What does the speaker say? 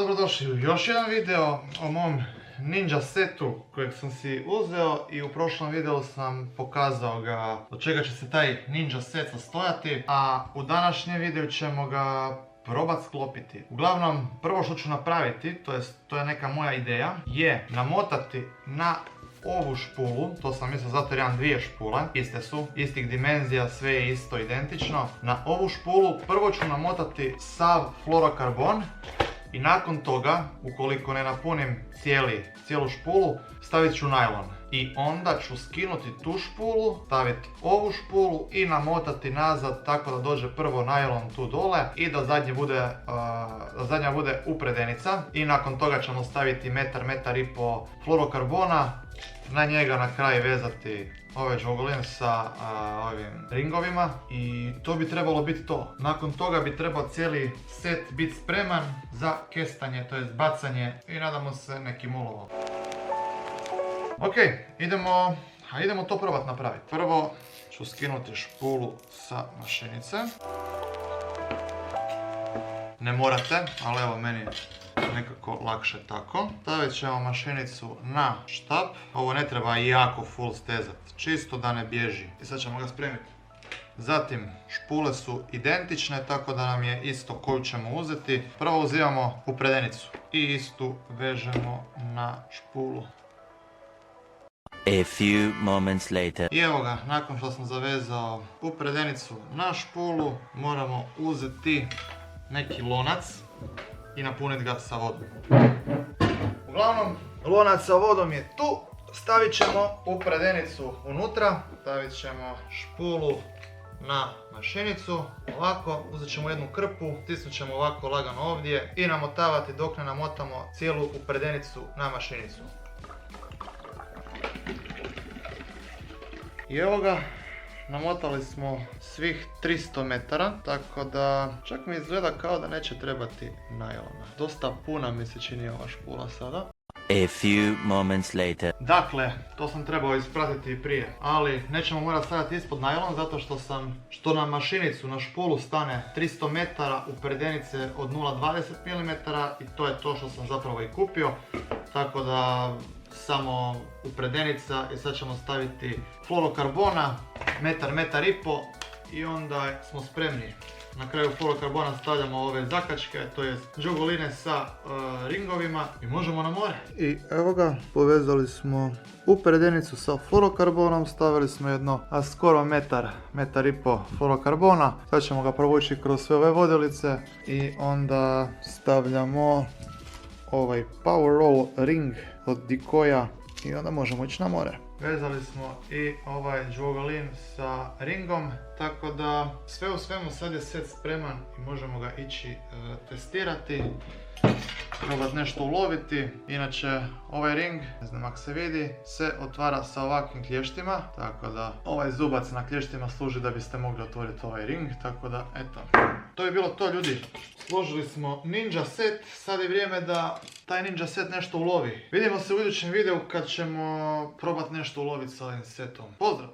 dobrodošli u još jedan video o mom Ninja setu kojeg sam si uzeo i u prošlom videu sam pokazao ga od čega će se taj Ninja set sastojati, a u današnjem videu ćemo ga probat sklopiti. Uglavnom, prvo što ću napraviti, to je neka moja ideja, je namotati na ovu špulu, to sam mislio zato jer imam dvije špule, iste su, istih dimenzija, sve je isto identično. Na ovu špulu prvo ću namotati sav fluorokarbon i nakon toga, ukoliko ne napunim cijelu špulu, stavit ću najlon. I onda ću skinuti tu špulu, staviti ovu špulu i namotati nazad tako da dođe prvo najlon tu dole i da zadnja bude upredenica. I nakon toga ćemo staviti metar i po fluorokarbona, na njega na kraj vezati ove džogoline sa ovim ringovima i to bi trebalo biti to. Nakon toga bi trebao cijeli set biti spreman za kestanje, to jest bacanje i nadamo se nekim ulovom. Ok, idemo to probat napraviti. Prvo ću skinuti špulu sa mašinice. Ne morate, ali evo meni nekako lakše tako. Stavit ćemo mašinicu na štap. Ovo ne treba jako full stezati, čisto da ne bježi. I sad ćemo ga spremiti. Zatim, špule su identične, tako da nam je isto koju ćemo uzeti. Prvo uzimamo upredenicu i istu vežemo na špulu. A few moments later. I evo ga, nakon što sam zavezao upredenicu na špulu, moramo uzeti neki lonac i napuniti ga sa vodom. Uglavnom, lonac sa vodom je tu. Stavit ćemo upredenicu unutra, stavit ćemo špulu na mašinicu, ovako, uzet ćemo jednu krpu, stisnut ćemo ovako lagano ovdje i namotavati dok ne namotamo cijelu upredenicu na mašinicu. I evo ga, namotali smo svih 300 metara, tako da čak mi izgleda kao da neće trebati najlona. Dosta puna mi se čini ova špula sada. A few moments later. Dakle, to sam trebao ispratiti i prije, ali nećemo morati staviti ispod najlon zato što na mašinicu, na špulu stane 300 metara upredenice od 0,20 mm i to je to što sam zapravo i kupio, tako da samo upredenica i sad ćemo staviti fluorokarbona, metar i po i onda smo spremni. Na kraju fluorokarbona stavljamo ove zakačke, to je džogoline sa ringovima i možemo na more. I evo ga, povezali smo upredenicu sa fluorokarbonom, stavili smo jedno skoro metar i po fluorokarbona. Sad ćemo ga provući kroz sve ove vodilice i onda stavljamo ovaj Power Roll ring od Dikoja i onda možemo ići na more. Vezali smo i ovaj džogolin sa ringom, tako da sve u svemu sad je set spreman i možemo ga ići testirati, probati nešto uloviti. Inače, ovaj ring, ne znam ako se vidi, se otvara sa ovakvim klještima, tako da ovaj zubac na klještima služi da biste mogli otvoriti ovaj ring, tako da eto. To je bilo to, ljudi. Složili smo Ninja set, sad je vrijeme da taj Ninja set nešto ulovi. Vidimo se u idućem videu kad ćemo probati nešto uloviti sa ovim setom. Pozdrav!